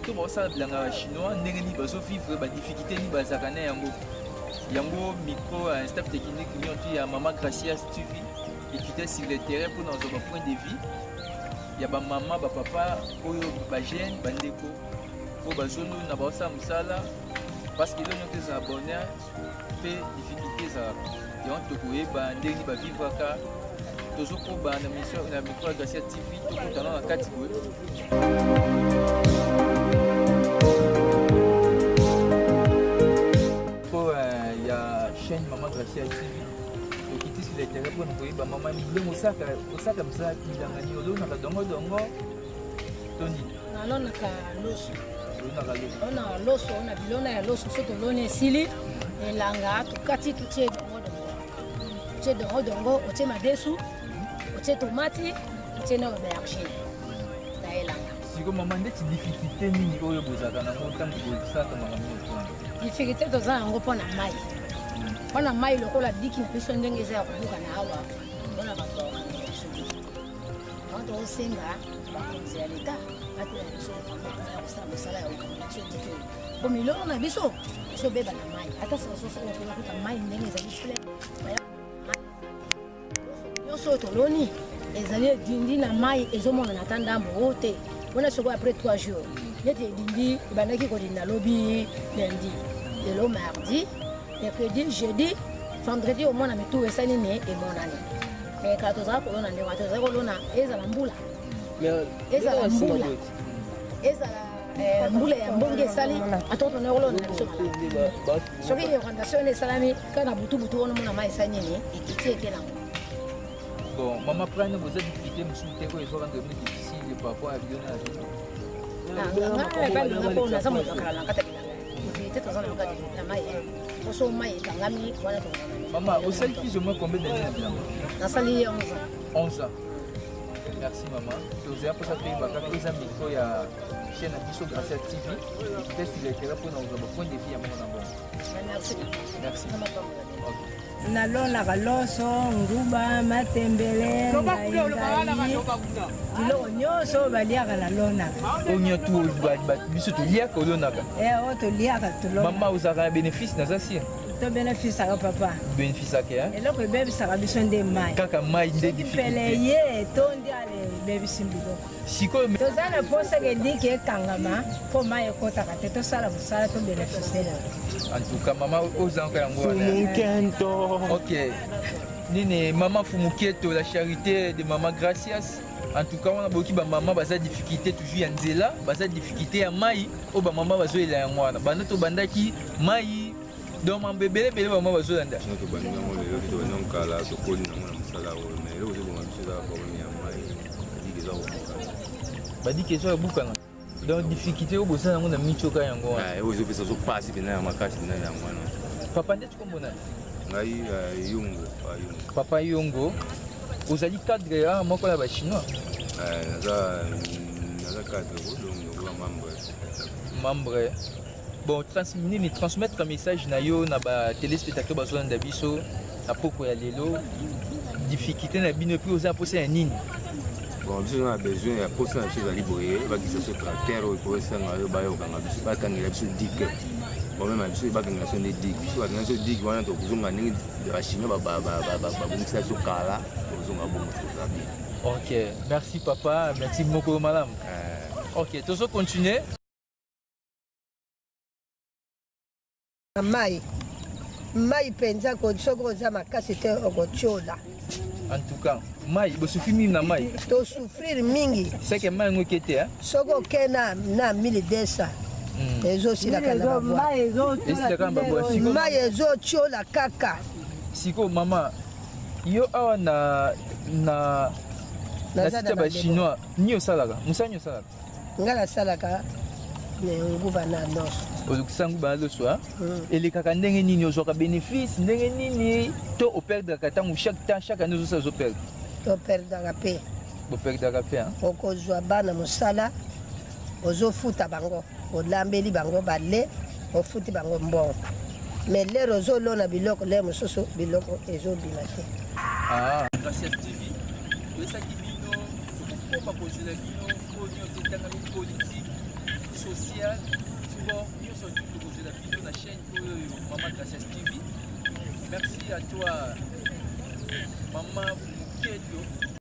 bato basala bilanga chinois ndenge nini bazovivre badifficulté nini bazalaka na yango micro staff technique nyonso ya Mama Gracias TV équité sur le terrain pour nos point de vue ya bamama bapapa oyo bagene bandeko oyo bazonu na baosala mosala parce que eloko nyonso ezala bonheur mpe difficulté ezalaka yango tokoyeba ndenge nini bavivraka tozokoba na micro ya Gracias TV tokutana na kati boye chaîne Mama Gracias TV okiti sur le terrain pour nous mama ndenge osaka msala bilanga ni olonaka dongo toni nalonaka loso ona loso ona bilona ya loso so toloni esili elanga tukati tutie dongo otie madesu otie tomati otie na aubergine na elanga siko mama ndeti difficulté nini oyo bozaka nango ntango bosaka mama difficulté toza yango mpona mai wana mai lokola diki na biso ndenge eza ya kobuka na awa mpona bato bato osenga bakonzi ya leta batela biso ya kosala mosala ya okamana biso diki po milolo na biso ezobeba na mai ata saka soso oyo tonakuta mai ndenge ezali fle nyonso oyo toloni ezali edindi na mai ezomonana ata ndambo oyo te mpona soko après 3 jours neti edindi ebandaki kodinda lobi lundi lelo mardi mercredi, jeudi, vendredi au moins na mitu esali ne et mon année. Mais quand on a colonna ne wato za colonna ezala mbula. Ezala mbula. Ezala mbula ya mbonge esali atoto ne colonna biso mala. Soki ya fondation esalami kana butu ono mona mai esali ne ekiti ekela. Bon, maman prendre vos difficultés musulté ko ezo rendre difficile par rapport à Lionel. Ah, ba na ko na samu kala kata. Peut-être dans un cas de mai. Maman, vous savez plus ou moins combien d'années dans la 11 ans. 11 ans. Merci maman. Vous avez posé un micro à chaîne Biso Gracias TV. Peut-être qu'il est pour nous point de vue à mon Merci. Merci. Nalona loso nguba matembele biloko nyonso baliaka nalona oyo tu biso toliaka olonaka o toliaka tolona mama ozalaka na bénéfice naza sire to bénéficeaka papa bénéficeaka eloko ebebisaka biso nde mai kaka mai nde difficulté ye tondi ale ebebisi biloko sikoyo toza na posaka ediki ekangama mpo mai ekotaka te tosala mosala to bénéfice en tout cas maman ozalaka yango wana ok nini maman Fumuketo la charité de Mama Gracias. En tout cas, on a beaucoup de maman baza difficulté toujours en nzela, baza difficulté à mai, o ba maman bazo ela yango wana. Banda to banda ki mai donc mon bébé maman bazo landa. To banda mo lelo to non kala to koni na mona musala o mais lelo to mo bisala ko mi mai. Diki za o. Badi kezo bukana. Donc difficulté o bosa yango na michoka yango wana. Ah, ozo pesa zo passe bina ya makasi bina yango wana. Papa ndeti kombona. Ngai yungo, Papa Yongo. Ozali cadre ya moko la ba chinois. Naza cadre donc membre. Bon, transmettre un message na yo na ba téléspectateur bazo na biso na poko ya lelo. Difficulté na bino puis oza poser un nini. Bon, on a besoin de poser une chose à libérer, va qui se tracteur ou pour ça na ba yo kanga biso ba kanga biso dik. Bon même biso ba kanga so dik. Biso ba kanga so dik wana to kuzonga ningi ba chinois ba bungisa so kala. Ok, merci papa, merci beaucoup madame. Ok, tout ça continue. Mai penza ko soko za makasi te okochola. En tout cas, mai, vous souffrez mingi na mai. To souffrir mingi. C'est que mai ngokete hein. Soko kena na 1200. Ezo sila kana ba. Mai ezo chola kaka. Siko mama, yo awa na sita ba chinois, ni osalaka, musanyo osalaka. Ngala salaka ne nguba na loso. Olukisangu ba loso ha? Elekaka ndenge nini ozwaka bénéfice, ndenge nini to operdaka tango chaque année ozo perdre. To perdaka pe. Bo perdaka pe ha? Okozwa bana musala, ozofuta bango, olambeli bango bale, ofuti bango mbongo. Mais les roseaux lona biloko les mosusu biloko ezobima te. Ah, Gracias TV. Esa kibino, ko pa poser la bino, ko nyo tetanga mi politique. social, sport, nous sommes tous la vidéo la chaîne pour Maman Gracias TV. Merci à toi, Maman Fumuketo.